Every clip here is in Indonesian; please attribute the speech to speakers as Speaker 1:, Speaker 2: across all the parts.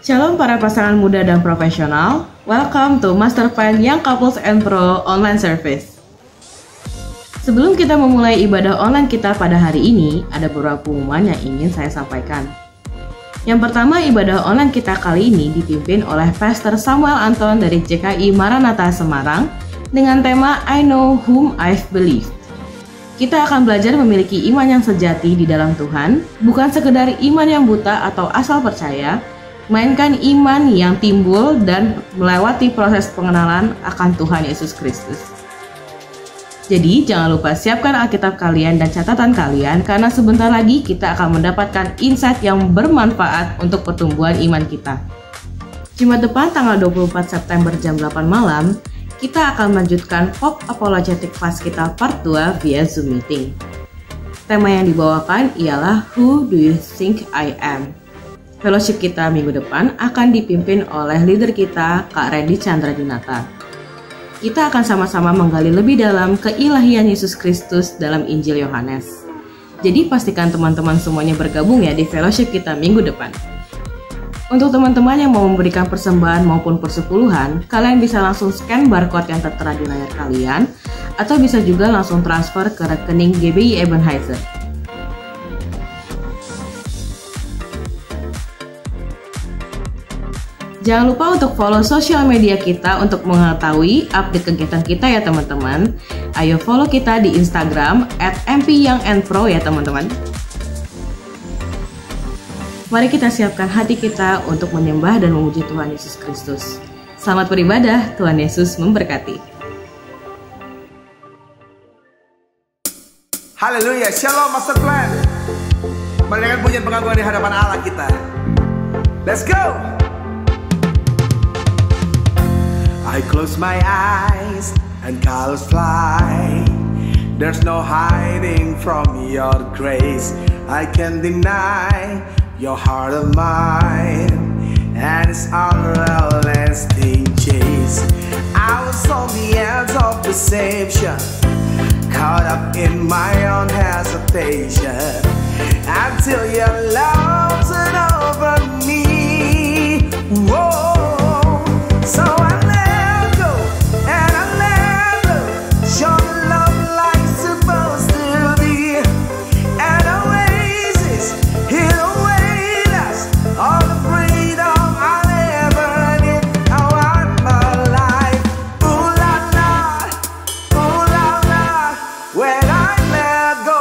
Speaker 1: Shalom para pasangan muda dan profesional. Welcome to Master Plan Young Couples and Pro Online Service. Sebelum kita memulai ibadah online kita pada hari ini, ada beberapa pengumuman yang ingin saya sampaikan. Yang pertama, ibadah online kita kali ini dipimpin oleh Pastor Samuel Anton dari JKI Maranatha Semarang dengan tema I Know Whom I've Believed. Kita akan belajar memiliki iman yang sejati di dalam Tuhan, bukan sekedar iman yang buta atau asal percaya, melainkan iman yang timbul dan melewati proses pengenalan akan Tuhan Yesus Kristus. Jadi jangan lupa siapkan Alkitab kalian dan catatan kalian, karena sebentar lagi kita akan mendapatkan insight yang bermanfaat untuk pertumbuhan iman kita. Jumat depan tanggal 24 September jam 8 malam, kita akan melanjutkan Pop Apologetic Class kita part 2 via Zoom Meeting. Tema yang dibawakan ialah Who Do You Think I Am? Fellowship kita minggu depan akan dipimpin oleh leader kita, Kak Randy Chandra Dinata. Kita akan sama-sama menggali lebih dalam keilahian Yesus Kristus dalam Injil Yohanes. Jadi pastikan teman-teman semuanya bergabung ya di fellowship kita minggu depan. Untuk teman-teman yang mau memberikan persembahan maupun persepuluhan, kalian bisa langsung scan barcode yang tertera di layar kalian, atau bisa juga langsung transfer ke rekening GBI Ebenezer. Jangan lupa untuk follow sosial media kita untuk mengetahui update kegiatan kita ya teman-teman. Ayo follow kita di Instagram @mpyoungandpro ya teman-teman. Mari kita siapkan hati kita untuk menyembah dan memuji Tuhan Yesus Kristus. Selamat beribadah, Tuhan Yesus memberkati.
Speaker 2: Haleluya, Shalom Master Plan. Mari dengan pujian pengagungan di hadapan Allah kita. Let's go! I close my eyes and colors fly. There's no hiding from your grace. I can't deny your heart of mine and its unrelenting chase. I was on the edge of deception, caught up in my own hesitation, until your love set over me. Whoa, so I let go and I let go. Show the love like supposed to be, and oasis here await us. All the freedom I'll ever need. Now I'm alive. Ooh la la, when I let go,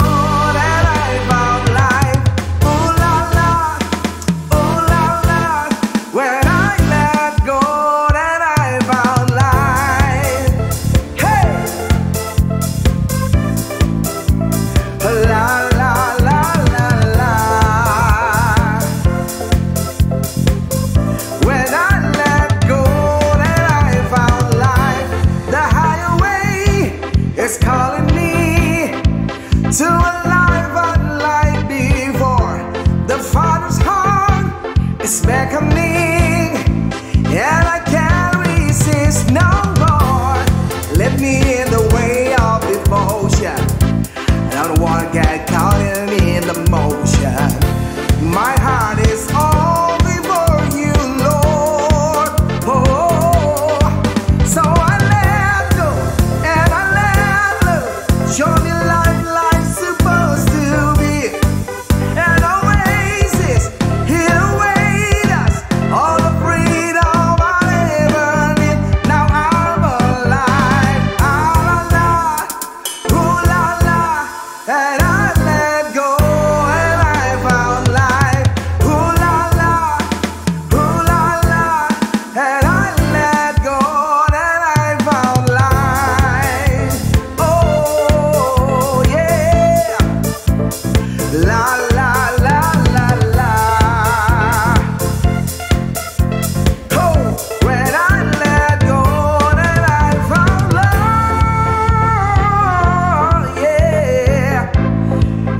Speaker 2: then I found life. Ooh la la, when I let go, then I found life. Hey, la la la la la. When I let go, then I found life. The higher way is calling me to a life unlike before. The Father's heart is beckoning, and I can't resist no more. Let me in the way of devotion. I don't wanna get caught in the motion. My heart is all before you, Lord. Oh, so I let go and I let loose. Show me life like supposed to be, an oasis here await us. All the freedom I ever need. Now I'm alive. Ah la la, ooh la la, and I let go and I found life. Ooh la la, and I let go and I found life. Oh yeah, la la la la la. Oh, when I let go, then I found love. Yeah,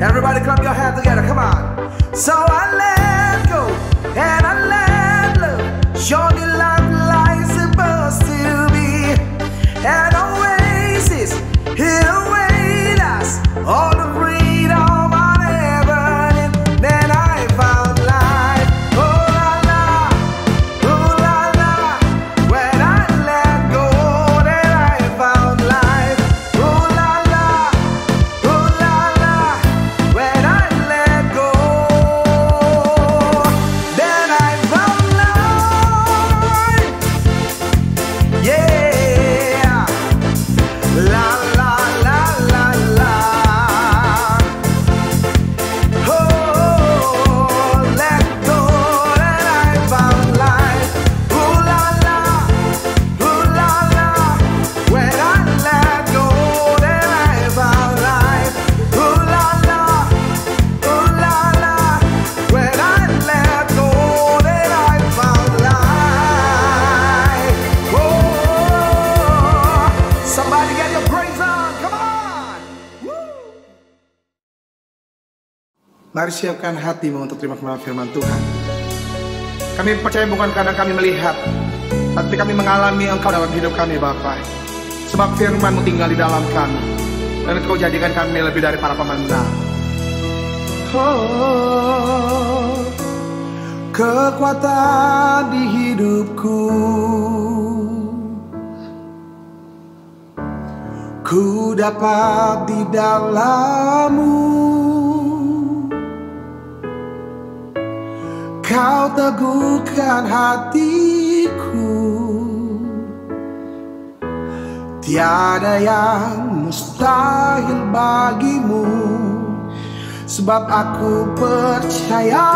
Speaker 2: everybody clap your hands together, come on. So I let go and I let loose. Show me love like it's supposed to be, an oasis here await us. All the freedom I ever need. Then I found life. Oh la la, Mari siapkan hatimu untuk terima kebenaran firman Tuhan. Kami percaya bukan karena kami melihat, tapi kami mengalami Engkau dalam hidup kami Bapa. Sebab firman-Mu tinggal di dalam kami, dan Engkau jadikan kami lebih dari para pemenang. Oh, kekuatan di hidupku, ku dapat di dalam-Mu. Kau teguhkan hatiku, tiada yang mustahil bagimu. Sebab aku percaya,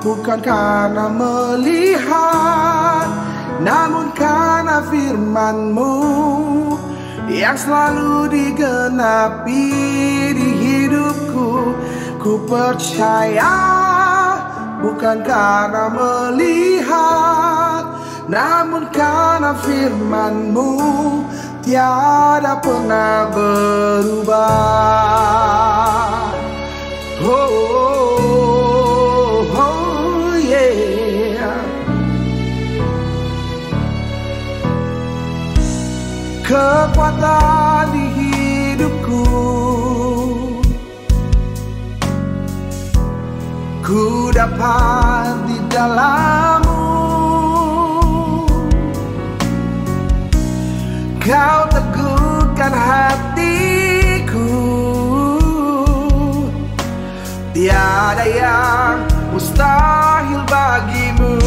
Speaker 2: bukan karena melihat, namun karena firman-Mu yang selalu digenapi di hidupku. Ku percaya, bukan karena melihat, namun karena firman-Mu tiada pernah berubah. Oh, oh, oh yeah. Kekuatan di hidupku, ku dapat di dalam-Mu. Kau teguhkan hatiku, tiada yang mustahil bagimu.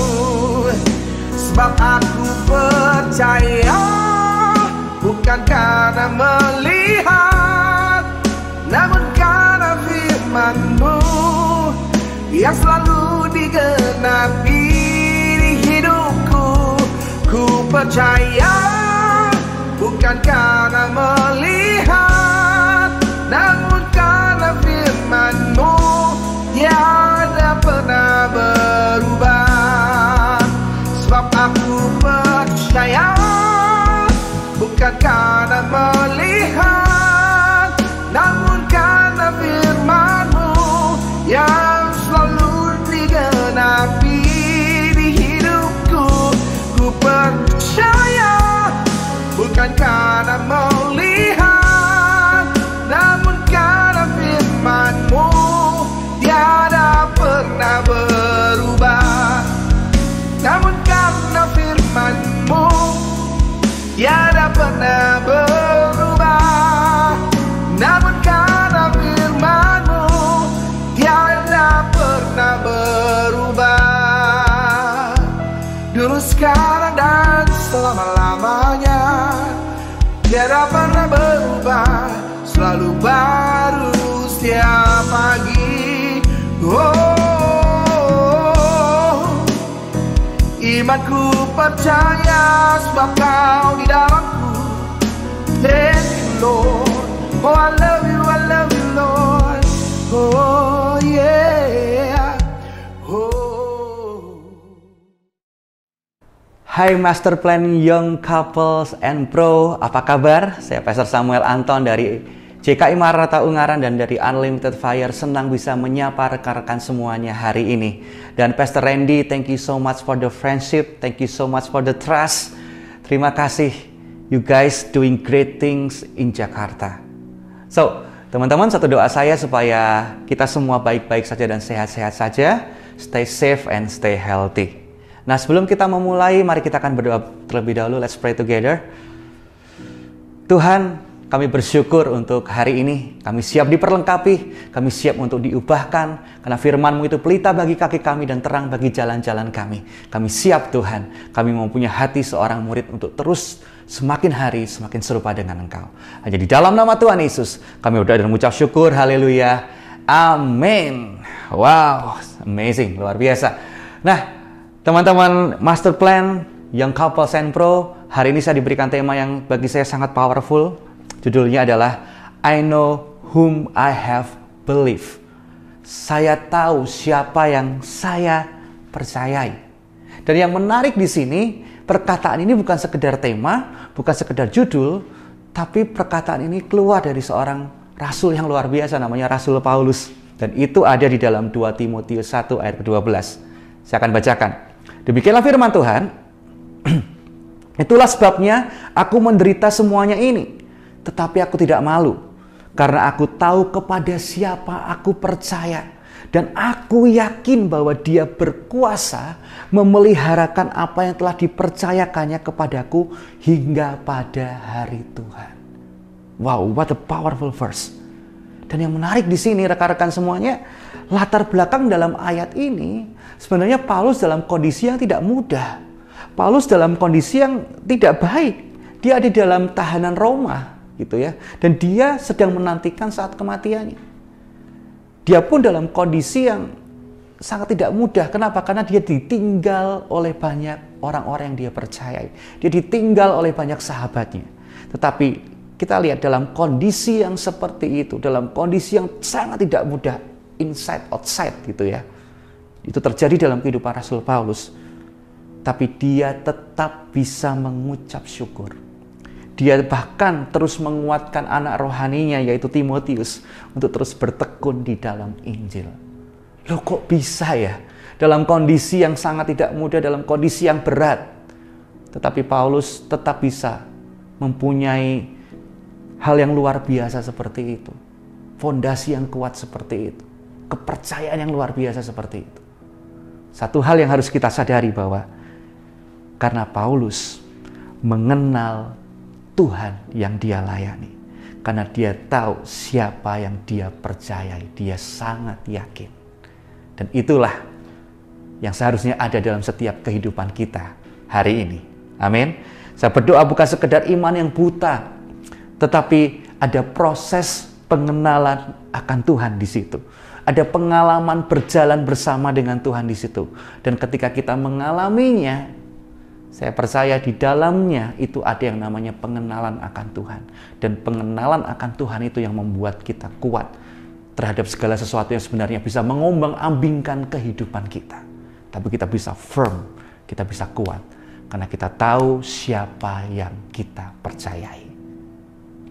Speaker 2: Sebab aku percaya, bukan karena melihat, namun karena firman-Mu yang selalu digenapi di hidupku. Ku percaya, bukan karena melihat, namun karena firman-Mu tiada pernah berubah. Sebab aku percaya, bukan karena melihat, namun karena firman-Mu yang selalu digenapi di hidupku. Ku percaya, bukan karena melihat, namun karena firman-Mu tiada pernah berubah. Namun karena firman-Mu tiada pernah berubah. Namun karena firman-Mu tiada pernah berubah. Dulu, sekarang, dan selama-lamanya, tiada pernah berubah, selalu baru setiap pagi. Oh, imanku percaya, sebab Kau di dalamku. Thank you Lord, oh I love you Lord. Oh yeah, oh.
Speaker 3: Hai Master Plan Young Couples and Pro, apa kabar? Saya Pastor Samuel Anton dari JKI Maranatha Ungaran dan dari Unlimited Fire. Senang bisa menyapa rekan-rekan semuanya hari ini. Dan Pastor Randy, thank you so much for the friendship, thank you so much for the trust. Terima kasih, you guys doing great things in Jakarta. So, teman-teman, satu doa saya supaya kita semua baik-baik saja dan sehat-sehat saja. Stay safe and stay healthy. Nah, sebelum kita memulai, mari kita akan berdoa terlebih dahulu. Let's pray together. Tuhan, kami bersyukur untuk hari ini. Kami siap diperlengkapi, kami siap untuk diubahkan. Karena firman-Mu itu pelita bagi kaki kami dan terang bagi jalan-jalan kami. Kami siap Tuhan, kami mempunyai hati seorang murid untuk terus semakin hari semakin serupa dengan Engkau. Hanya di dalam nama Tuhan Yesus, kami berdoa dan mengucap syukur. Haleluya. Amin. Wow, amazing, luar biasa. Nah, teman-teman Master Plan Young Couples and Pro, hari ini saya diberikan tema yang bagi saya sangat powerful. Judulnya adalah I know whom I have believed. Saya tahu siapa yang saya percayai. Dan yang menarik di sini, perkataan ini bukan sekedar tema, bukan sekedar judul, tapi perkataan ini keluar dari seorang rasul yang luar biasa, namanya Rasul Paulus. Dan itu ada di dalam 2 Timotius 1 ayat ke-12. Saya akan bacakan. Demikianlah firman Tuhan. Itulah sebabnya aku menderita semuanya ini. Tetapi aku tidak malu. Karena aku tahu kepada siapa aku percaya. Dan aku yakin bahwa Dia berkuasa memeliharakan apa yang telah dipercayakannya kepadaku hingga pada hari Tuhan. Wow, what a powerful verse. Dan yang menarik di sini rekan-rekan semuanya, latar belakang dalam ayat ini sebenarnya Paulus dalam kondisi yang tidak mudah. Paulus dalam kondisi yang tidak baik. Dia ada di dalam tahanan Roma, gitu ya. Dan dia sedang menantikan saat kematiannya. Dia pun dalam kondisi yang sangat tidak mudah. Kenapa? Karena dia ditinggal oleh banyak orang-orang yang dia percayai. Dia ditinggal oleh banyak sahabatnya. Tetapi kita lihat dalam kondisi yang seperti itu, dalam kondisi yang sangat tidak mudah, inside outside gitu ya. Itu terjadi dalam kehidupan Rasul Paulus. Tapi dia tetap bisa mengucap syukur. Dia bahkan terus menguatkan anak rohaninya yaitu Timotius untuk terus bertekun di dalam Injil. Loh kok bisa ya? Dalam kondisi yang sangat tidak mudah, dalam kondisi yang berat. Tetapi Paulus tetap bisa mempunyai hal yang luar biasa seperti itu. Fondasi yang kuat seperti itu. Kepercayaan yang luar biasa seperti itu. Satu hal yang harus kita sadari bahwa karena Paulus mengenal Tuhan yang dia layani. Karena dia tahu siapa yang dia percayai. Dia sangat yakin. Dan itulah yang seharusnya ada dalam setiap kehidupan kita hari ini. Amin. Saya berdoa bukan sekedar iman yang buta, tetapi ada proses pengenalan akan Tuhan di situ. Ada pengalaman berjalan bersama dengan Tuhan di situ. Dan ketika kita mengalaminya, saya percaya di dalamnya itu ada yang namanya pengenalan akan Tuhan. Dan pengenalan akan Tuhan itu yang membuat kita kuat terhadap segala sesuatu yang sebenarnya bisa mengombang-ambingkan kehidupan kita. Tapi kita bisa firm, kita bisa kuat. Karena kita tahu siapa yang kita percayai.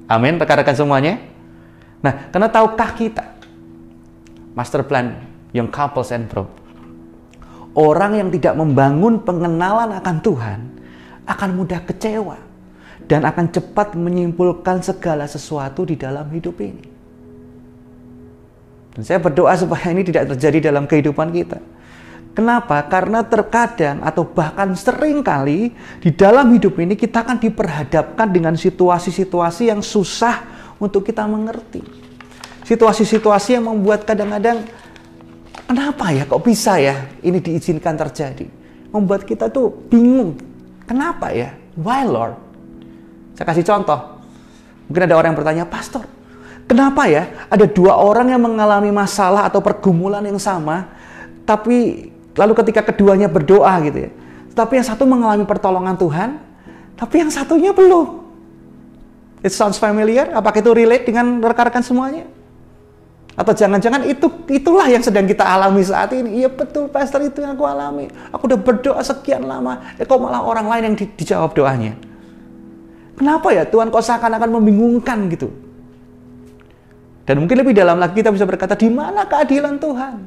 Speaker 3: Amin, rekan-rekan semuanya. Nah, karena tahukah kita, Master Plan Young Couples and Pro, orang yang tidak membangun pengenalan akan Tuhan akan mudah kecewa dan akan cepat menyimpulkan segala sesuatu di dalam hidup ini. Dan saya berdoa supaya ini tidak terjadi dalam kehidupan kita. Kenapa? Karena terkadang atau bahkan sering kali di dalam hidup ini kita akan diperhadapkan dengan situasi-situasi yang susah untuk kita mengerti. Situasi-situasi yang membuat kadang-kadang, kenapa ya, kok bisa ya ini diizinkan terjadi? Membuat kita tuh bingung. Kenapa ya? Why Lord? Saya kasih contoh. Mungkin ada orang yang bertanya, Pastor, kenapa ya ada dua orang yang mengalami masalah atau pergumulan yang sama, tapi lalu ketika keduanya berdoa gitu ya. Tapi yang satu mengalami pertolongan Tuhan, tapi yang satunya belum. It sounds familiar? Apakah itu relate dengan rekan-rekan semuanya? Atau jangan-jangan itulah yang sedang kita alami saat ini. Iya betul Pastor, itu yang aku alami. Aku udah berdoa sekian lama, kok malah orang lain yang dijawab doanya. Kenapa ya Tuhan kok seakan-akan membingungkan gitu? Dan mungkin lebih dalam lagi kita bisa berkata, di mana keadilan Tuhan?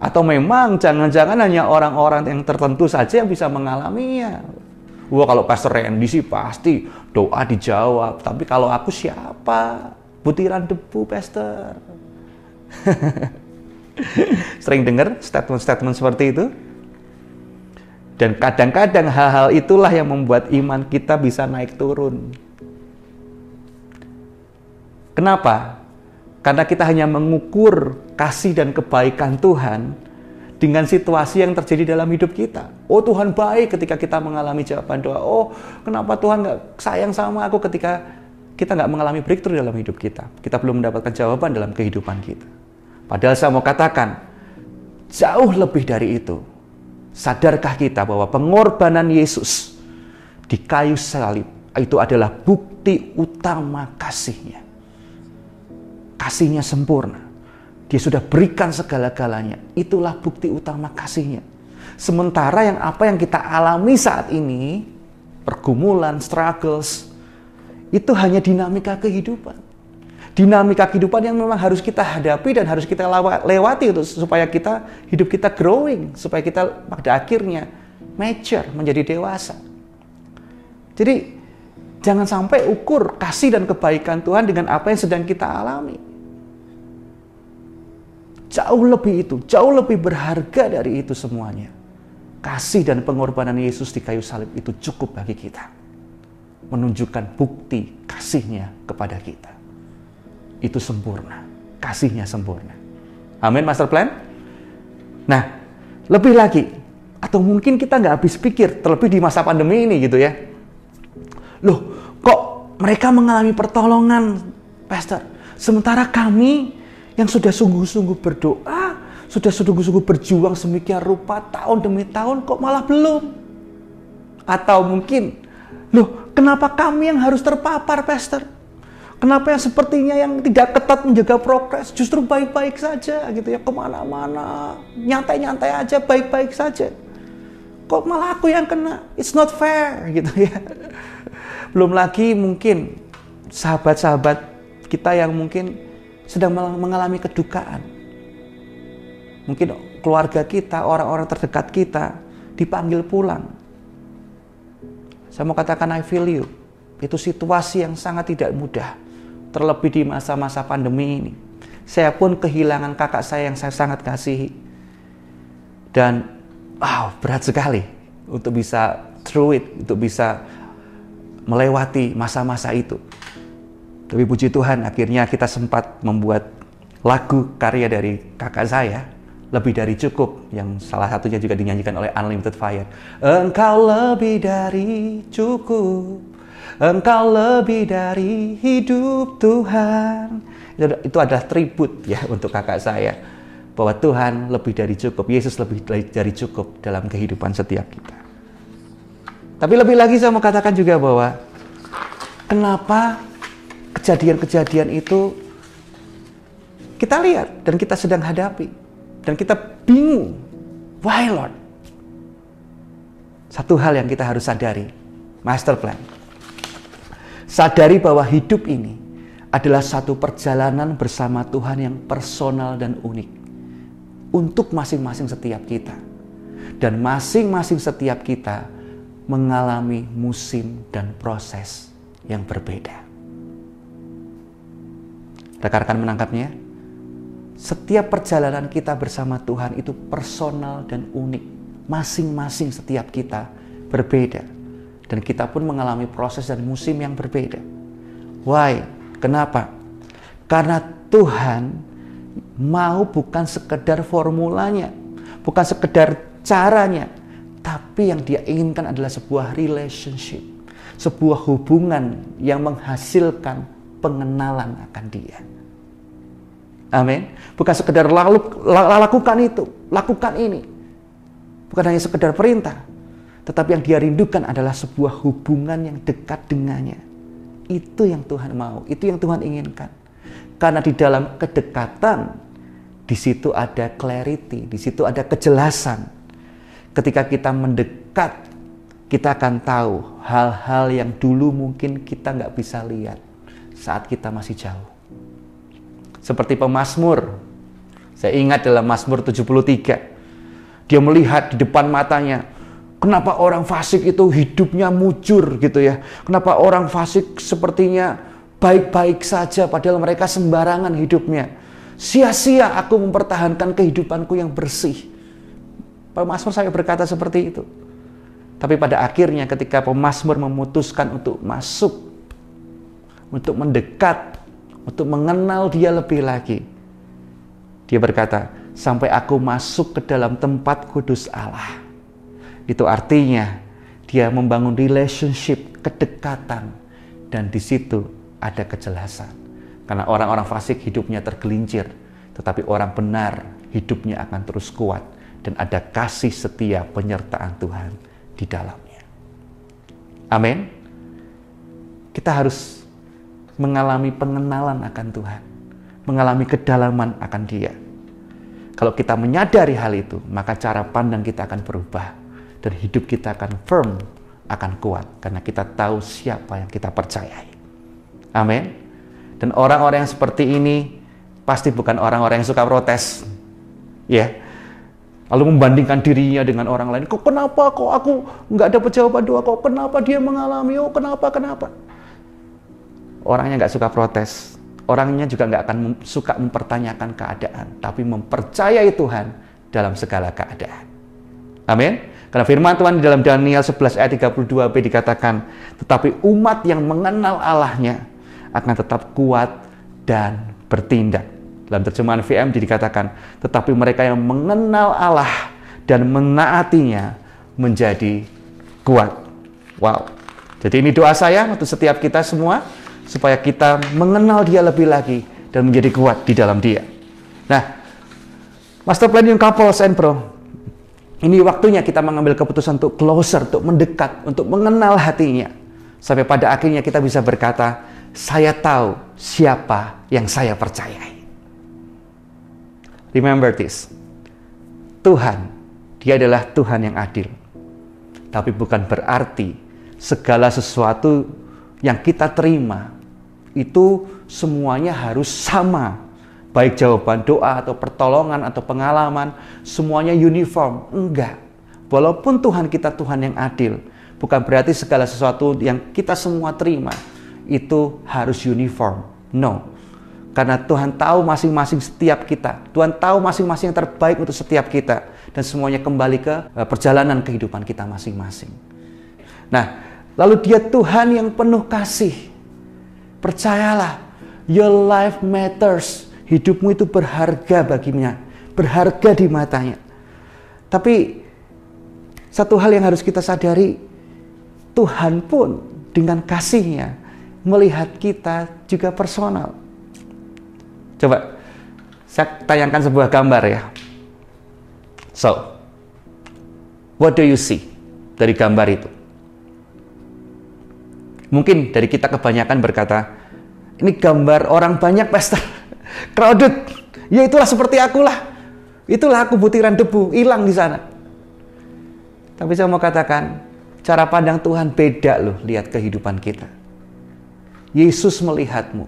Speaker 3: Atau memang jangan-jangan hanya orang-orang yang tertentu saja yang bisa mengalaminya. Wah, kalau Pastor Randy sih pasti doa dijawab. Tapi kalau aku siapa? Butiran debu, Pastor. Sering dengar statement-statement seperti itu? Dan kadang-kadang hal-hal itulah yang membuat iman kita bisa naik turun. Kenapa? Karena kita hanya mengukur kasih dan kebaikan Tuhan dengan situasi yang terjadi dalam hidup kita. Oh, Tuhan baik ketika kita mengalami jawaban doa. Oh, kenapa Tuhan nggak sayang sama aku ketika kita nggak mengalami breakthrough dalam hidup kita. Kita belum mendapatkan jawaban dalam kehidupan kita. Padahal saya mau katakan, jauh lebih dari itu. Sadarkah kita bahwa pengorbanan Yesus di kayu salib itu adalah bukti utama kasih-Nya. Kasih-Nya sempurna. Dia sudah berikan segala-galanya. Itulah bukti utama kasih-Nya. Sementara apa yang kita alami saat ini, pergumulan, struggles, itu hanya dinamika kehidupan. dinamika kehidupan yang memang harus kita hadapi dan harus kita lewati supaya hidup kita growing, supaya kita pada akhirnya mature, menjadi dewasa. Jadi jangan sampai ukur kasih dan kebaikan Tuhan dengan apa yang sedang kita alami. Jauh lebih itu, jauh lebih berharga dari itu semuanya. Kasih dan pengorbanan Yesus di kayu salib itu cukup bagi kita, menunjukkan bukti kasih-Nya kepada kita. Itu sempurna, kasih-Nya sempurna. Amin, Master Plan. Nah, lebih lagi, atau mungkin kita nggak habis pikir, terlebih di masa pandemi ini gitu ya. Loh, kok mereka mengalami pertolongan, Pastor? Sementara kami yang sudah sungguh-sungguh berdoa, sudah sungguh-sungguh berjuang semikian rupa tahun demi tahun, kok malah belum? Atau mungkin, loh, kenapa kami yang harus terpapar, Pastor? Kenapa yang sepertinya yang tidak ketat menjaga progres justru baik-baik saja gitu ya, kemana-mana nyantai-nyantai aja, baik-baik saja. Kok malah aku yang kena? It's not fair gitu ya. Belum lagi mungkin sahabat-sahabat kita yang mungkin sedang mengalami kedukaan. Mungkin keluarga kita, orang-orang terdekat kita dipanggil pulang. Saya mau katakan I feel you. Itu situasi yang sangat tidak mudah. Terlebih di masa-masa pandemi ini. Saya pun kehilangan kakak saya yang saya sangat kasihi. Dan berat sekali untuk bisa through it, untuk bisa melewati masa-masa itu. Tapi puji Tuhan, akhirnya kita sempat membuat lagu karya dari kakak saya, Lebih Dari Cukup, yang salah satunya juga dinyanyikan oleh Unlimited Fire. Engkau lebih dari cukup, Engkau lebih dari hidup Tuhan. Itu adalah tribut ya untuk kakak saya, bahwa Tuhan lebih dari cukup, Yesus lebih dari cukup dalam kehidupan setiap kita. Tapi lebih lagi saya mau katakan juga bahwa kenapa kejadian-kejadian itu kita lihat dan kita sedang hadapi dan kita bingung. Why Lord? Satu hal yang kita harus sadari, Master Plan. Sadari bahwa hidup ini adalah satu perjalanan bersama Tuhan yang personal dan unik untuk masing-masing setiap kita. Dan masing-masing setiap kita mengalami musim dan proses yang berbeda. Rekan-rekan menangkapnya? Setiap perjalanan kita bersama Tuhan itu personal dan unik. Masing-masing setiap kita berbeda. Dan kita pun mengalami proses dan musim yang berbeda. Why? Kenapa? Karena Tuhan mau bukan sekedar formulanya, bukan sekedar caranya, tapi yang Dia inginkan adalah sebuah relationship, sebuah hubungan yang menghasilkan pengenalan akan Dia. Amin. Bukan sekedar lakukan itu, lakukan ini. Bukan hanya sekedar perintah, tetapi yang Dia rindukan adalah sebuah hubungan yang dekat dengannya. Itu yang Tuhan mau, itu yang Tuhan inginkan. Karena di dalam kedekatan, di situ ada clarity, di situ ada kejelasan. Ketika kita mendekat, kita akan tahu hal-hal yang dulu mungkin kita nggak bisa lihat saat kita masih jauh. Seperti pemazmur, saya ingat dalam Mazmur 73, dia melihat di depan matanya, kenapa orang fasik itu hidupnya mujur gitu ya. Kenapa orang fasik sepertinya baik-baik saja padahal mereka sembarangan hidupnya. Sia-sia aku mempertahankan kehidupanku yang bersih. Pemazmur saya berkata seperti itu. Tapi pada akhirnya ketika pemazmur memutuskan untuk masuk, untuk mendekat, untuk mengenal Dia lebih lagi, dia berkata, sampai aku masuk ke dalam tempat kudus Allah. Itu artinya dia membangun relationship, kedekatan, dan di situ ada kejelasan. Karena orang-orang fasik hidupnya tergelincir, tetapi orang benar hidupnya akan terus kuat dan ada kasih setia penyertaan Tuhan di dalamnya. Amin. Kita harus mengalami pengenalan akan Tuhan, mengalami kedalaman akan Dia. Kalau kita menyadari hal itu, maka cara pandang kita akan berubah dan hidup kita akan firm, akan kuat karena kita tahu siapa yang kita percayai. Amin. Dan orang-orang yang seperti ini pasti bukan orang-orang yang suka protes. Ya. Lalu membandingkan dirinya dengan orang lain. Kok kenapa kok aku nggak dapat jawaban doa? Kok kenapa dia mengalami? Oh kenapa? Orangnya nggak suka protes. Orangnya juga nggak akan suka mempertanyakan keadaan. Tapi mempercayai Tuhan dalam segala keadaan. Amin. Karena firman Tuhan di dalam Daniel 11 ayat 32b dikatakan, tetapi umat yang mengenal Allahnya akan tetap kuat dan bertindak. Dalam terjemahan VM dikatakan, tetapi mereka yang mengenal Allah dan menaatinya menjadi kuat. Wow. Jadi ini doa saya untuk setiap kita semua, supaya kita mengenal Dia lebih lagi dan menjadi kuat di dalam Dia. Nah, Master Plan Young Couples and Pro, ini waktunya kita mengambil keputusan untuk closer, untuk mendekat, untuk mengenal hatinya. Sampai pada akhirnya kita bisa berkata, saya tahu siapa yang saya percayai. Remember this, Tuhan, Dia adalah Tuhan yang adil. Tapi bukan berarti segala sesuatu yang kita terima, itu semuanya harus sama. Baik jawaban doa atau pertolongan atau pengalaman, semuanya uniform. Enggak. Walaupun Tuhan kita Tuhan yang adil, bukan berarti segala sesuatu yang kita semua terima, itu harus uniform. No. Karena Tuhan tahu masing-masing setiap kita. Tuhan tahu masing-masing yang terbaik untuk setiap kita. Dan semuanya kembali ke perjalanan kehidupan kita masing-masing. Nah, lalu Dia Tuhan yang penuh kasih. Percayalah, your life matters. Hidupmu itu berharga baginya. Berharga di matanya. Tapi, satu hal yang harus kita sadari, Tuhan pun dengan kasih-Nya melihat kita juga personal. Coba saya tayangkan sebuah gambar ya. So, what do you see dari gambar itu? Mungkin dari kita kebanyakan berkata, ini gambar orang banyak, Pastor. Crowded. Ya itulah seperti akulah. Itulah aku, butiran debu, hilang di sana. Tapi saya mau katakan, cara pandang Tuhan beda loh lihat kehidupan kita. Yesus melihatmu.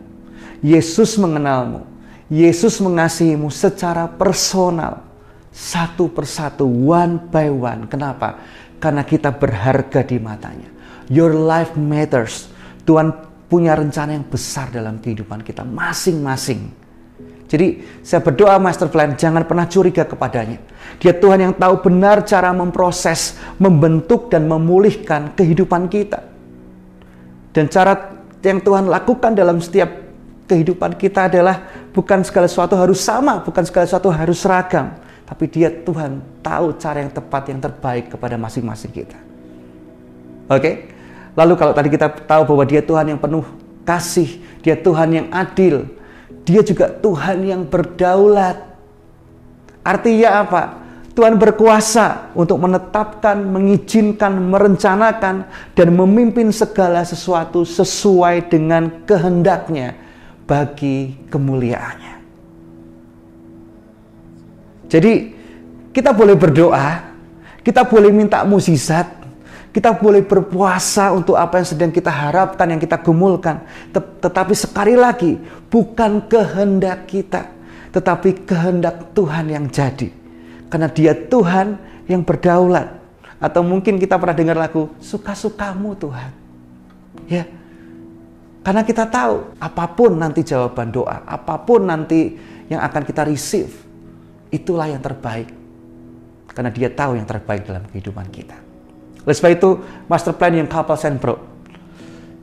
Speaker 3: Yesus mengenalmu. Yesus mengasihimu secara personal, satu persatu, one by one. Kenapa? Karena kita berharga di matanya. Your life matters. Tuhan punya rencana yang besar dalam kehidupan kita masing-masing. Jadi saya berdoa Master Plan, jangan pernah curiga kepadanya. Dia Tuhan yang tahu benar cara memproses, membentuk dan memulihkan kehidupan kita. Dan cara yang Tuhan lakukan dalam setiap kehidupan kita adalah bukan segala sesuatu harus sama, bukan segala sesuatu harus seragam. Tapi Dia Tuhan tahu cara yang tepat, yang terbaik kepada masing-masing kita. Oke? Lalu kalau tadi kita tahu bahwa Dia Tuhan yang penuh kasih, Dia Tuhan yang adil, Dia juga Tuhan yang berdaulat. Artinya apa? Tuhan berkuasa untuk menetapkan, mengizinkan, merencanakan, dan memimpin segala sesuatu sesuai dengan kehendaknya bagi kemuliaannya. Jadi kita boleh berdoa, kita boleh minta mukjizat, kita boleh berpuasa untuk apa yang sedang kita harapkan, yang kita gumulkan. Tetapi sekali lagi, bukan kehendak kita, tetapi kehendak Tuhan yang jadi. Karena Dia Tuhan yang berdaulat. Atau mungkin kita pernah dengar lagu, suka-sukamu Tuhan. Ya. Karena kita tahu, apapun nanti jawaban doa, apapun nanti yang akan kita receive, itulah yang terbaik. Karena Dia tahu yang terbaik dalam kehidupan kita. Oleh sebab itu, Master Plan Young Couples and Pro,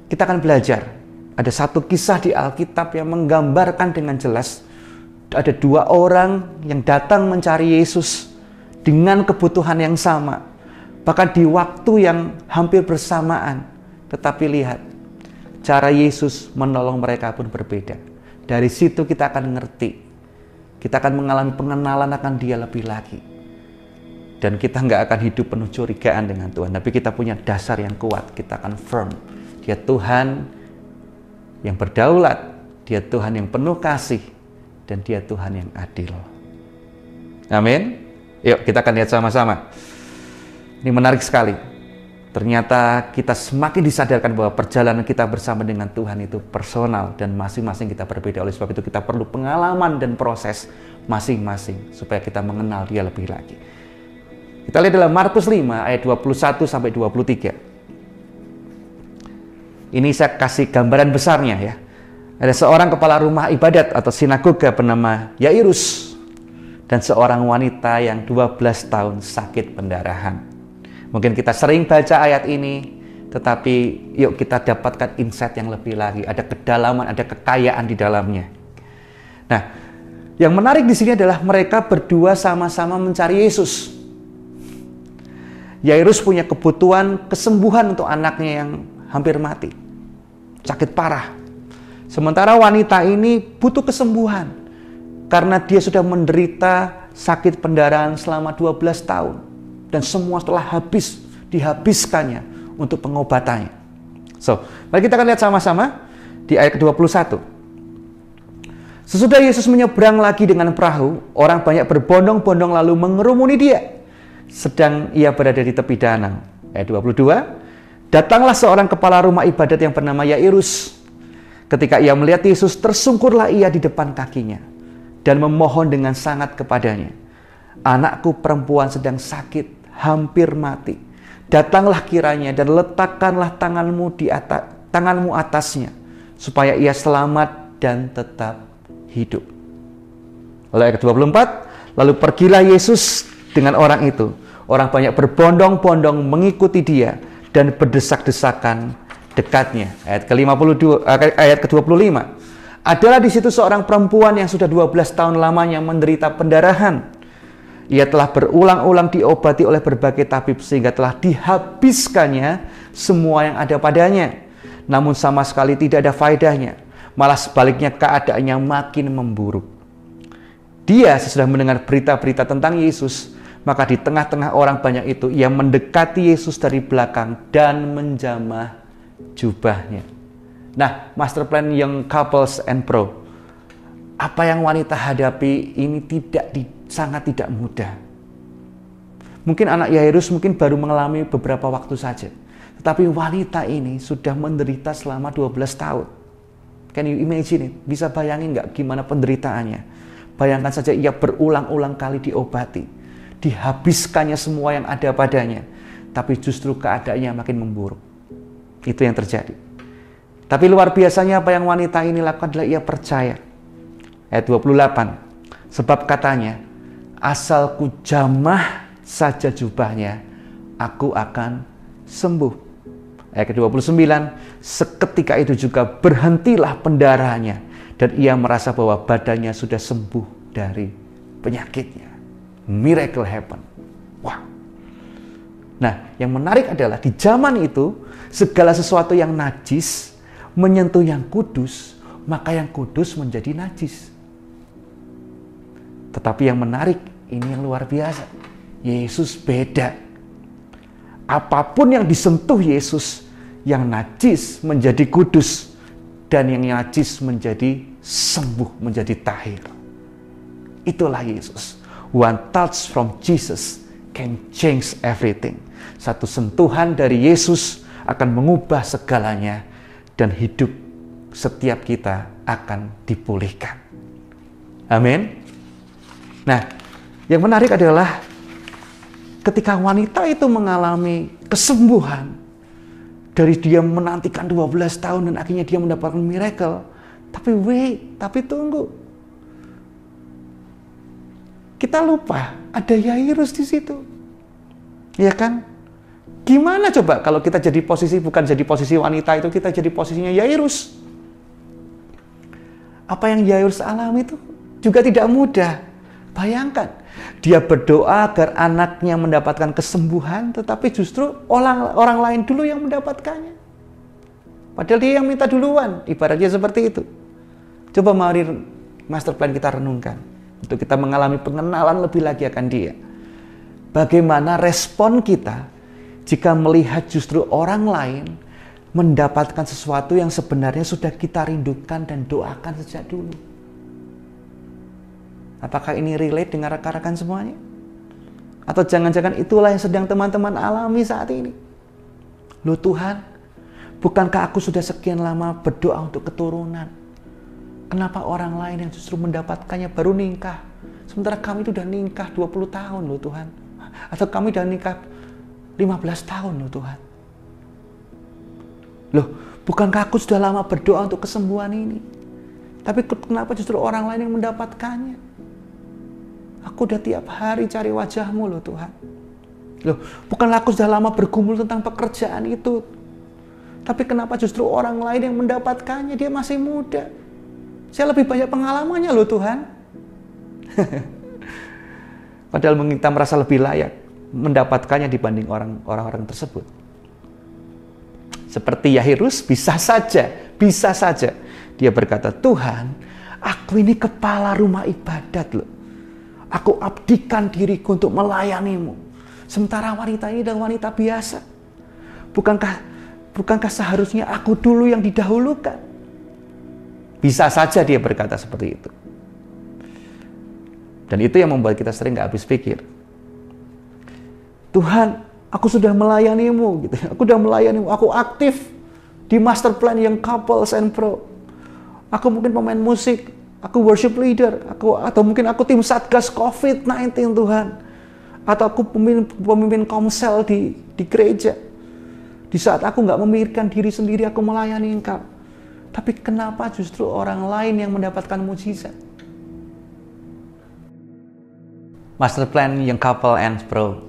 Speaker 3: kita akan belajar. Ada satu kisah di Alkitab yang menggambarkan dengan jelas. Ada dua orang yang datang mencari Yesus dengan kebutuhan yang sama. Bahkan di waktu yang hampir bersamaan. Tetapi lihat, cara Yesus menolong mereka pun berbeda. Dari situ kita akan ngerti. Kita akan mengalami pengenalan akan Dia lebih lagi. Dan kita nggak akan hidup penuh curigaan dengan Tuhan. Tapi kita punya dasar yang kuat. Kita akan firm. Dia Tuhan yang berdaulat. Dia Tuhan yang penuh kasih. Dan Dia Tuhan yang adil. Amin. Yuk kita akan lihat sama-sama. Ini menarik sekali. Ternyata kita semakin disadarkan bahwa perjalanan kita bersama dengan Tuhan itu personal dan masing-masing kita berbeda. Oleh sebab itu kita perlu pengalaman dan proses masing-masing supaya kita mengenal Dia lebih lagi. Kita lihat dalam Markus 5 ayat 21 sampai 23. Ini saya kasih gambaran besarnya ya. Ada seorang kepala rumah ibadat atau sinagoga bernama Yairus dan seorang wanita yang 12 tahun sakit pendarahan. Mungkin kita sering baca ayat ini, tetapi yuk kita dapatkan insight yang lebih lagi. Ada kedalaman, ada kekayaan di dalamnya. Nah, yang menarik di sini adalah mereka berdua sama-sama mencari Yesus. Yairus punya kebutuhan kesembuhan untuk anaknya yang hampir mati. Sakit parah. Sementara wanita ini butuh kesembuhan karena dia sudah menderita sakit pendarahan selama 12 tahun. Dan semua telah dihabiskannya untuk pengobatannya. So, mari kita akan lihat sama-sama di ayat ke-21. Sesudah Yesus menyeberang lagi dengan perahu, orang banyak berbondong-bondong lalu mengerumuni Dia. Sedang Ia berada di tepi danau. Ayat 22. Datanglah seorang kepala rumah ibadat yang bernama Yairus. Ketika ia melihat Yesus, tersungkurlah ia di depan kakinya dan memohon dengan sangat kepadanya. Anakku perempuan sedang sakit, hampir mati. Datanglah kiranya dan letakkanlah tanganmu atasnya, supaya ia selamat dan tetap hidup. Lalu ayat 24, lalu pergilah Yesus dengan orang itu. Orang banyak berbondong-bondong mengikuti Dia dan berdesak-desakan dekatnya. Ayat ke-52, ayat ke-25. Adalah di situ seorang perempuan yang sudah 12 tahun lamanya menderita pendarahan. Ia telah berulang-ulang diobati oleh berbagai tabib sehingga telah dihabiskannya semua yang ada padanya. Namun sama sekali tidak ada faedahnya. Malah sebaliknya keadaannya makin memburuk. Dia sesudah mendengar berita-berita tentang Yesus, maka di tengah-tengah orang banyak itu ia mendekati Yesus dari belakang dan menjamah jubahnya. Nah, master plan Young Couples and Pro. Apa yang wanita hadapi ini sangat tidak mudah. Mungkin anak Yairus mungkin baru mengalami beberapa waktu saja. Tetapi wanita ini sudah menderita selama 12 tahun. Can you imagine it? Bisa bayangin nggak gimana penderitaannya? Bayangkan saja ia berulang-ulang kali diobati. Dihabiskannya semua yang ada padanya. Tapi justru keadaannya makin memburuk. Itu yang terjadi. Tapi luar biasanya apa yang wanita ini lakukan adalah ia percaya. Ayat 28. Sebab katanya, asal ku jamah saja jubahnya, aku akan sembuh. Ayat ke-29, seketika itu juga berhentilah pendarahannya, dan ia merasa bahwa badannya sudah sembuh dari penyakitnya. Miracle happen. Wah. Nah, yang menarik adalah di zaman itu, segala sesuatu yang najis menyentuh yang kudus, maka yang kudus menjadi najis. Tetapi yang menarik, ini yang luar biasa. Yesus beda. Apapun yang disentuh Yesus, yang najis menjadi kudus, dan yang najis menjadi sembuh, menjadi tahir. Itulah Yesus. One touch from Jesus can change everything. Satu sentuhan dari Yesus akan mengubah segalanya, dan hidup setiap kita akan dipulihkan. Amin. Nah, yang menarik adalah ketika wanita itu mengalami kesembuhan dari dia menantikan 12 tahun dan akhirnya dia mendapatkan miracle. Tapi tunggu. Kita lupa ada Yairus di situ. Ya kan? Gimana coba kalau kita jadi posisi, bukan jadi posisi wanita itu, kita jadi posisinya Yairus. Apa yang Yairus alami itu juga tidak mudah. Bayangkan, dia berdoa agar anaknya mendapatkan kesembuhan, tetapi justru orang lain dulu yang mendapatkannya. Padahal dia yang minta duluan, ibaratnya seperti itu. Coba mari master plan kita renungkan, untuk kita mengalami pengenalan lebih lagi akan dia. Bagaimana respon kita jika melihat justru orang lain mendapatkan sesuatu yang sebenarnya sudah kita rindukan dan doakan sejak dulu. Apakah ini relate dengan rekan-rekan semuanya? Atau jangan-jangan itulah yang sedang teman-teman alami saat ini? Loh Tuhan, bukankah aku sudah sekian lama berdoa untuk keturunan? Kenapa orang lain yang justru mendapatkannya baru nikah? Sementara kami itu udah nikah 20 tahun loh Tuhan. Atau kami udah nikah 15 tahun loh Tuhan. Loh, bukankah aku sudah lama berdoa untuk kesembuhan ini? Tapi kenapa justru orang lain yang mendapatkannya? Aku udah tiap hari cari wajah-Mu loh Tuhan. Loh, bukanlah aku sudah lama bergumul tentang pekerjaan itu. Tapi kenapa justru orang lain yang mendapatkannya? Dia masih muda. Saya lebih banyak pengalamannya loh Tuhan. Padahal kita merasa lebih layak mendapatkannya dibanding orang-orang tersebut. Seperti Yairus, bisa saja dia berkata, Tuhan, aku ini kepala rumah ibadat loh. Aku abdikan diriku untuk melayani-Mu. Sementara wanita ini adalah wanita biasa. Bukankah seharusnya aku dulu yang didahulukan? Bisa saja dia berkata seperti itu. Dan itu yang membuat kita sering gak habis pikir. Tuhan, aku sudah melayani-Mu gitu. Aku sudah melayani-Mu. Aku aktif di master plan yang Couples and Pro. Aku mungkin pemain musik, aku worship leader, atau mungkin aku tim Satgas COVID-19 Tuhan. Atau aku pemimpin komsel di gereja. Di saat aku gak memikirkan diri sendiri, aku melayani Engkau. Tapi kenapa justru orang lain yang mendapatkan mujizat? Master plan yang Couple and Pro.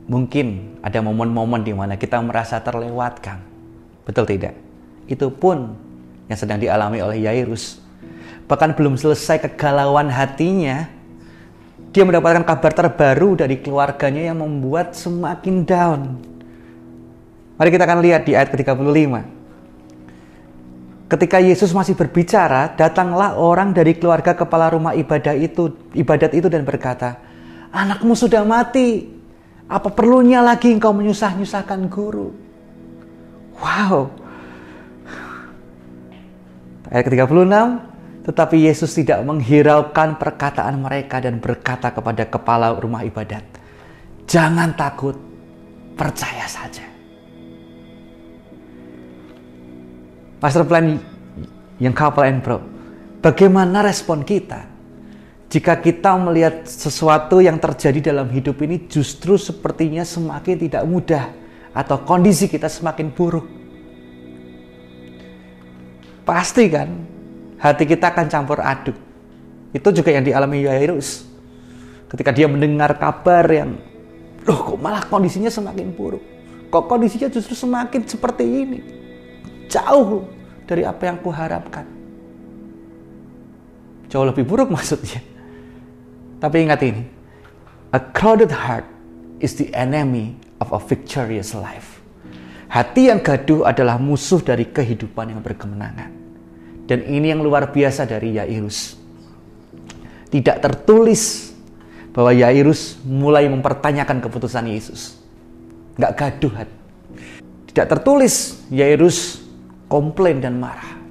Speaker 3: Mungkin ada momen-momen di mana kita merasa terlewatkan. Betul tidak? Itu pun yang sedang dialami oleh Yairus. Bahkan belum selesai kegalauan hatinya, dia mendapatkan kabar terbaru dari keluarganya yang membuat semakin down. Mari kita akan lihat di ayat ke-35. Ketika Yesus masih berbicara, datanglah orang dari keluarga kepala rumah ibadat itu dan berkata, anakmu sudah mati. Apa perlunya lagi engkau menyusah-nyusahkan guru? Wow. Ayat ke-36, tetapi Yesus tidak menghiraukan perkataan mereka dan berkata kepada kepala rumah ibadat, jangan takut, percaya saja. Master plan yang Couple and Pro. Bagaimana respon kita jika kita melihat sesuatu yang terjadi dalam hidup ini justru sepertinya semakin tidak mudah atau kondisi kita semakin buruk? Pasti kan hati kita akan campur aduk. Itu juga yang dialami Yairus. Ketika dia mendengar kabar yang kok malah kondisinya semakin buruk. Kok kondisinya justru semakin seperti ini. Jauh dari apa yang kuharapkan. Jauh lebih buruk maksudnya. Tapi ingat ini. A crowded heart is the enemy of a victorious life. Hati yang gaduh adalah musuh dari kehidupan yang berkemenangan. Dan ini yang luar biasa dari Yairus. Tidak tertulis bahwa Yairus mulai mempertanyakan keputusan Yesus. Nggak gaduh hati. Tidak tertulis Yairus komplain dan marah.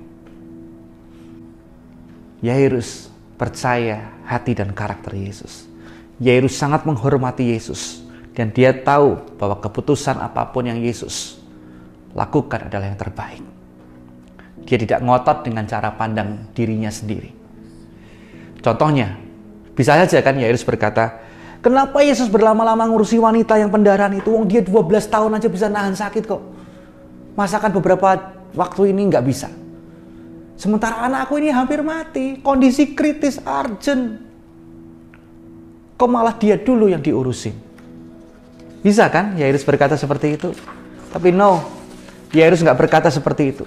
Speaker 3: Yairus percaya hati dan karakter Yesus. Yairus sangat menghormati Yesus. Dan dia tahu bahwa keputusan apapun yang Yesus lakukan adalah yang terbaik. Dia tidak ngotot dengan cara pandang dirinya sendiri. Contohnya, bisa saja kan Yairus berkata, kenapa Yesus berlama-lama ngurusi wanita yang pendarahan itu? Wong dia 12 tahun aja bisa nahan sakit kok. Masakan beberapa waktu ini nggak bisa. Sementara anakku ini hampir mati, kondisi kritis, urgent. Kok malah dia dulu yang diurusin? Bisa kan Yairus berkata seperti itu? Tapi no, Yairus nggak berkata seperti itu.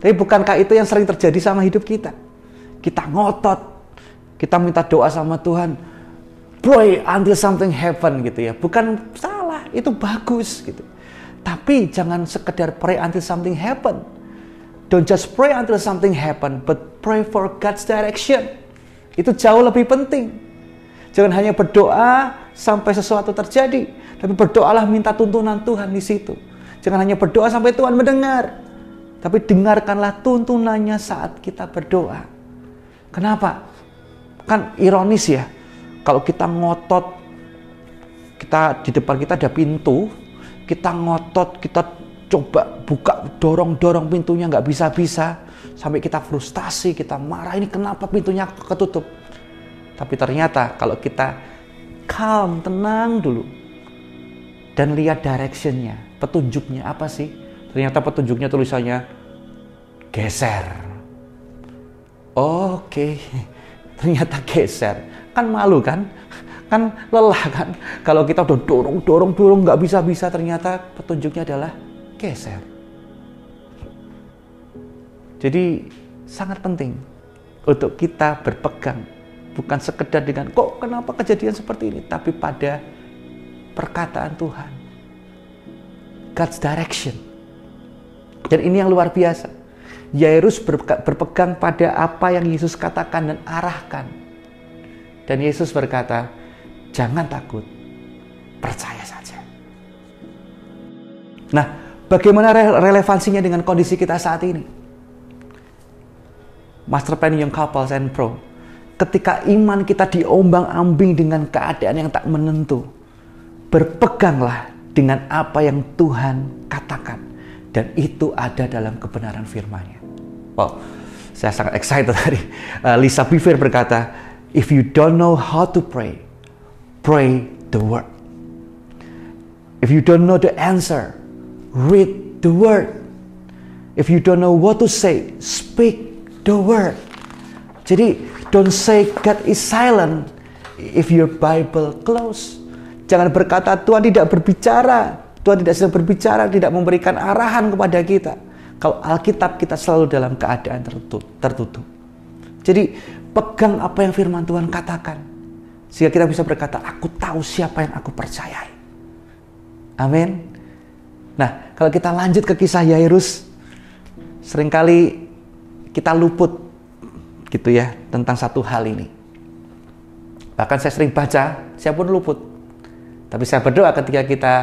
Speaker 3: Tapi bukankah itu yang sering terjadi sama hidup kita? Kita ngotot, kita minta doa sama Tuhan, pray until something happen gitu ya. Bukan salah, itu bagus gitu. Tapi jangan sekedar pray until something happen. Don't just pray until something happen, but pray for God's direction. Itu jauh lebih penting. Jangan hanya berdoa sampai sesuatu terjadi, tapi berdoalah minta tuntunan Tuhan di situ. Jangan hanya berdoa sampai Tuhan mendengar, tapi dengarkanlah tuntunannya saat kita berdoa. Kenapa? Kan ironis ya, kalau kita ngotot, di depan kita ada pintu, kita ngotot, kita coba buka, dorong pintunya nggak bisa-bisa, sampai kita frustasi, kita marah, ini kenapa pintunya ketutup. Tapi ternyata kalau kita calm, tenang dulu, dan lihat directionnya, petunjuknya apa sih? Ternyata petunjuknya tulisannya geser. Oke, ternyata geser. Kan malu kan? Kan lelah kan? Kalau kita udah dorong nggak bisa-bisa, ternyata petunjuknya adalah geser. Jadi sangat penting untuk kita berpegang, bukan sekedar dengan kok kenapa kejadian seperti ini, tapi pada perkataan Tuhan, God's direction. Dan ini yang luar biasa. Yairus berpegang pada apa yang Yesus katakan dan arahkan. Dan Yesus berkata, jangan takut, percaya saja. Nah, bagaimana relevansinya dengan kondisi kita saat ini? Master Plan Young Couples and Pro, ketika iman kita diombang-ambing dengan keadaan yang tak menentu, berpeganglah dengan apa yang Tuhan katakan, dan itu ada dalam kebenaran firman-Nya. Wow, saya sangat excited tadi. Lisa Bevere berkata, if you don't know how to pray, pray the word. If you don't know the answer, read the word. If you don't know what to say, speak the word. Jadi, don't say God is silent if your Bible closed. Jangan berkata Tuhan tidak berbicara. Tuhan tidak sedang berbicara, tidak memberikan arahan kepada kita. Kalau Alkitab kita selalu dalam keadaan tertutup. Jadi, pegang apa yang firman Tuhan katakan. Sehingga kita bisa berkata, aku tahu siapa yang aku percayai. Amin. Nah, kalau kita lanjut ke kisah Yairus, seringkali kita luput gitu ya tentang satu hal ini. Bahkan saya sering baca, saya pun luput. Tapi saya berdoa ketika kita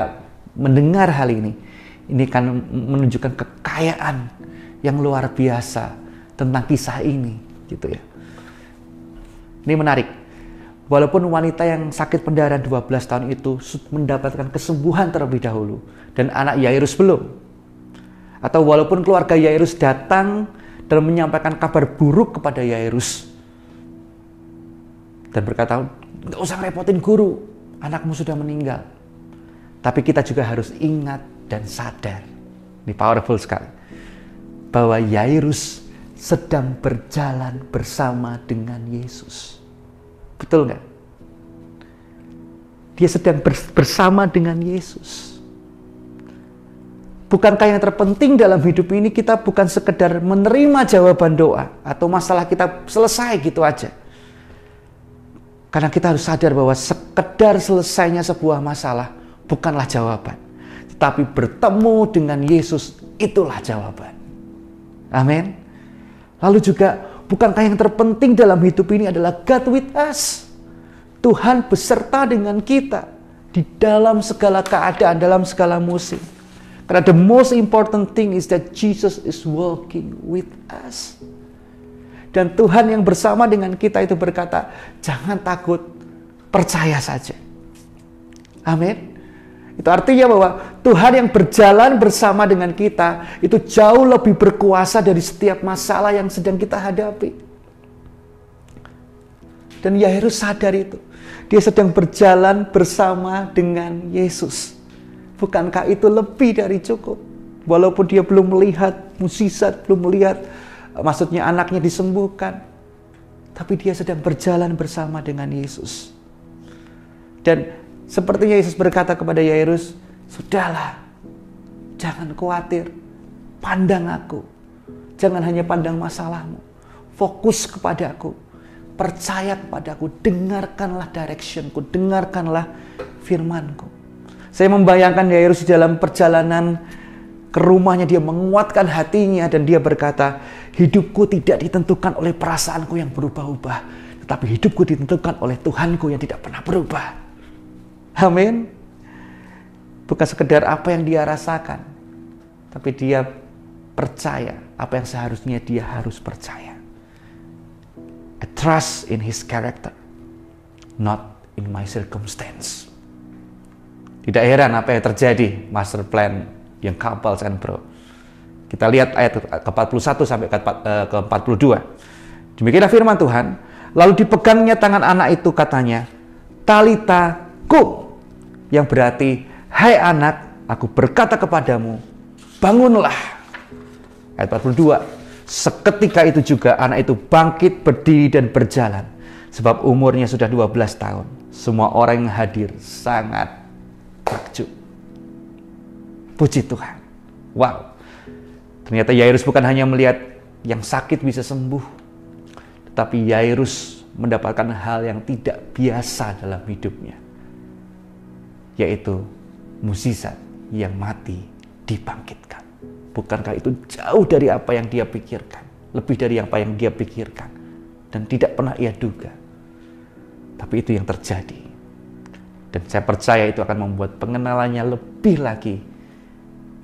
Speaker 3: mendengar hal ini kan menunjukkan kekayaan yang luar biasa tentang kisah ini gitu ya. Ini menarik. Walaupun wanita yang sakit pendarahan 12 tahun itu mendapatkan kesembuhan terlebih dahulu dan anak Yairus belum. Atau walaupun keluarga Yairus datang dan menyampaikan kabar buruk kepada Yairus dan berkata, nggak usah repotin guru, anakmu sudah meninggal. Tapi kita juga harus ingat dan sadar, ini powerful sekali, bahwa Yairus sedang berjalan bersama dengan Yesus. Betul nggak? Dia sedang bersama dengan Yesus. Bukankah yang terpenting dalam hidup ini kita bukan sekedar menerima jawaban doa atau masalah kita selesai gitu aja. Karena kita harus sadar bahwa sekedar selesainya sebuah masalah bukanlah jawaban. Tetapi bertemu dengan Yesus itulah jawaban. Amin. Lalu juga bukankah yang terpenting dalam hidup ini adalah God with us. Tuhan beserta dengan kita di dalam segala keadaan, dalam segala musim. Karena the most important thing is that Jesus is walking with us. Dan Tuhan yang bersama dengan kita itu berkata, jangan takut, percaya saja. Amin. Itu artinya bahwa Tuhan yang berjalan bersama dengan kita itu jauh lebih berkuasa dari setiap masalah yang sedang kita hadapi. Dan Yairus sadar itu. Dia sedang berjalan bersama dengan Yesus. Bukankah itu lebih dari cukup? Walaupun dia belum melihat mukjizat, belum melihat maksudnya anaknya disembuhkan. Tapi dia sedang berjalan bersama dengan Yesus. Dan sepertinya Yesus berkata kepada Yairus, sudahlah, jangan khawatir, pandang aku. Jangan hanya pandang masalahmu, fokus kepada aku, percaya kepada aku, dengarkanlah directionku, dengarkanlah firmanku. Saya membayangkan Yairus di dalam perjalanan ke rumahnya, dia menguatkan hatinya dan dia berkata, hidupku tidak ditentukan oleh perasaanku yang berubah-ubah, tetapi hidupku ditentukan oleh Tuhanku yang tidak pernah berubah. Amin. Bukan sekedar apa yang dia rasakan, tapi dia percaya apa yang seharusnya dia harus percaya. I trust in his character, not in my circumstance. Tidak heran apa yang terjadi master plan Young Couples and Pro. Kita lihat ayat ke-41 sampai ke-42. Demikianlah firman Tuhan. Lalu dipegangnya tangan anak itu, katanya, Talita kum, yang berarti, hai anak, aku berkata kepadamu, bangunlah. Ayat 42. Seketika itu juga anak itu bangkit, berdiri dan berjalan. Sebab umurnya sudah 12 tahun. Semua orang yang hadir sangat takjub. Puji Tuhan. Wow. Ternyata Yairus bukan hanya melihat yang sakit bisa sembuh, tetapi Yairus mendapatkan hal yang tidak biasa dalam hidupnya, yaitu mukjizat yang mati dibangkitkan. Bukankah itu jauh dari apa yang dia pikirkan, lebih dari apa yang dia pikirkan, dan tidak pernah ia duga. Tapi itu yang terjadi. Dan saya percaya itu akan membuat pengenalannya lebih lagi.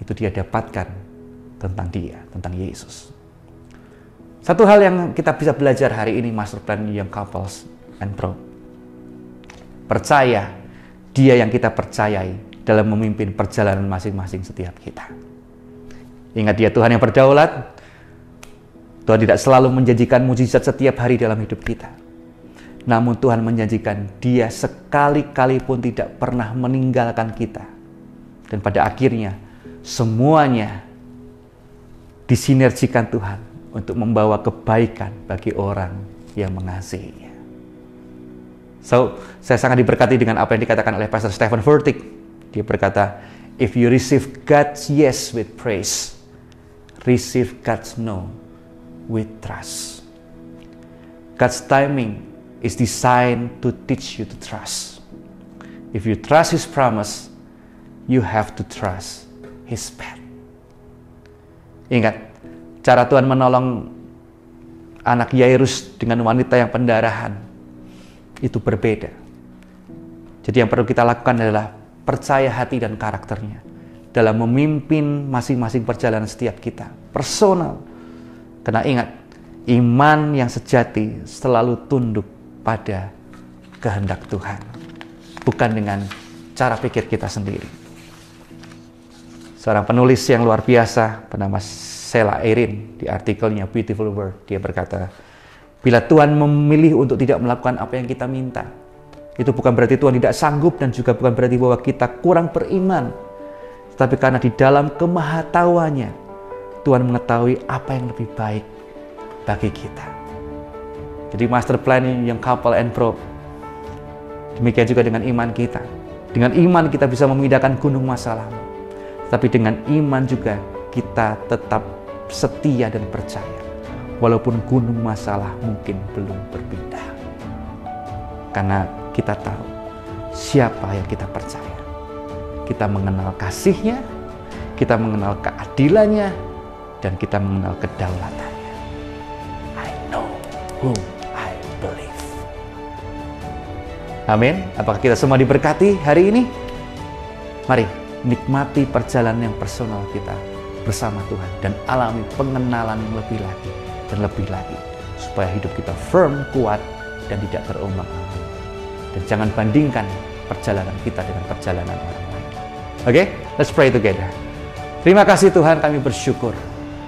Speaker 3: Itu dia dapatkan tentang dia, tentang Yesus. Satu hal yang kita bisa belajar hari ini, master plan Young Couples and Pro. Percaya dia yang kita percayai dalam memimpin perjalanan masing-masing setiap kita. Ingat, dia Tuhan yang berdaulat. Tuhan tidak selalu menjanjikan mukjizat setiap hari dalam hidup kita. Namun Tuhan menjanjikan dia sekali-kali pun tidak pernah meninggalkan kita. Dan pada akhirnya semuanya disinergikan Tuhan untuk membawa kebaikan bagi orang yang mengasihinya. So, saya sangat diberkati dengan apa yang dikatakan oleh Pastor Stephen Furtick. Dia berkata, if you receive God's yes with praise, receive God's no with trust. God's timing is designed to teach you to trust. If you trust His promise, you have to trust His path. Ingat, cara Tuhan menolong anak Yairus dengan wanita yang pendarahan itu berbeda. Jadi yang perlu kita lakukan adalah percaya hati dan karakternya dalam memimpin masing-masing perjalanan setiap kita, personal. Karena ingat, iman yang sejati selalu tunduk pada kehendak Tuhan, bukan dengan cara pikir kita sendiri. Seorang penulis yang luar biasa bernama Sheila Erin, di artikelnya Beautiful Word, dia berkata, bila Tuhan memilih untuk tidak melakukan apa yang kita minta, itu bukan berarti Tuhan tidak sanggup dan juga bukan berarti bahwa kita kurang beriman, tetapi karena di dalam kemahatauannya Tuhan mengetahui apa yang lebih baik bagi kita. Jadi master plan yang Couple and Pro, demikian juga dengan iman kita. Dengan iman kita bisa memindahkan gunung masalahmu. Tapi dengan iman juga kita tetap setia dan percaya. Walaupun gunung masalah mungkin belum berpindah. Karena kita tahu siapa yang kita percaya. Kita mengenal kasih-Nya, kita mengenal keadilan-Nya, dan kita mengenal kedaulatannya. I know whom I believe. Amin. Apakah kita semua diberkati hari ini? Mari nikmati perjalanan yang personal kita bersama Tuhan dan alami pengenalan yang lebih lagi dan lebih lagi, supaya hidup kita firm, kuat, dan tidak terombang-ambing. Dan jangan bandingkan perjalanan kita dengan perjalanan orang lain. Oke, let's pray together. Terima kasih Tuhan, kami bersyukur.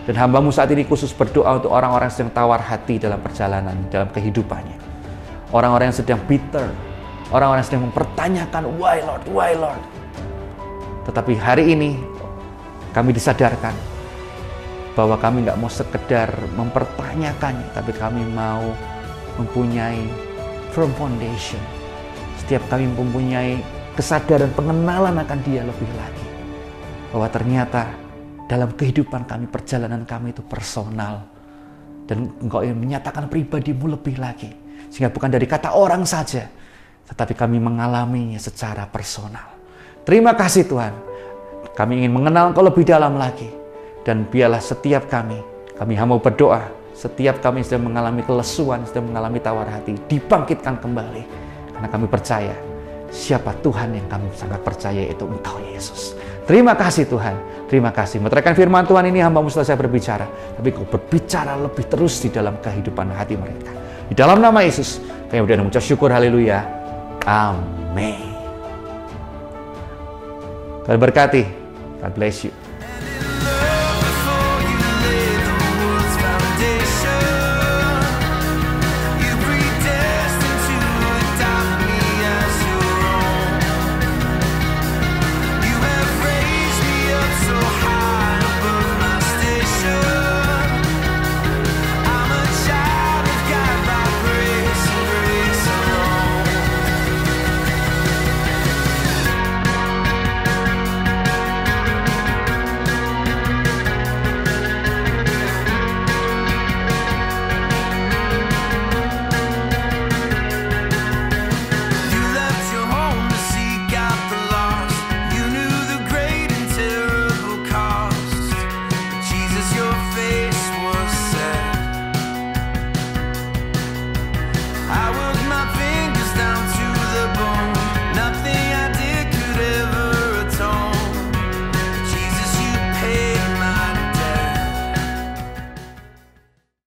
Speaker 3: Dan hamba-Mu saat ini khusus berdoa untuk orang-orang yang sedang tawar hati dalam perjalanan, dalam kehidupannya. Orang-orang yang sedang bitter, orang-orang yang sedang mempertanyakan, why Lord, why Lord? Tetapi hari ini kami disadarkan bahwa kami nggak mau sekedar mempertanyakannya, tapi kami mau mempunyai firm foundation. Setiap kami mempunyai kesadaran pengenalan akan Dia lebih lagi. Bahwa ternyata dalam kehidupan kami, perjalanan kami itu personal. Dan Engkau ingin menyatakan pribadi-Mu lebih lagi. Sehingga bukan dari kata orang saja, tetapi kami mengalaminya secara personal. Terima kasih Tuhan, kami ingin mengenal Engkau lebih dalam lagi. Dan biarlah setiap kami hamba berdoa, setiap kami sedang mengalami kelesuan, sedang mengalami tawar hati, dibangkitkan kembali. Karena kami percaya, siapa Tuhan yang kami sangat percaya, itu Engkau Yesus. Terima kasih Tuhan, terima kasih. Meteraikan firman Tuhan ini, hamba-Mu selesai berbicara, tapi Engkau berbicara lebih terus di dalam kehidupan hati mereka. Di dalam nama Yesus, kami berdoa dan mengucap syukur, haleluya. Amin. Tuhan berkati. God bless you.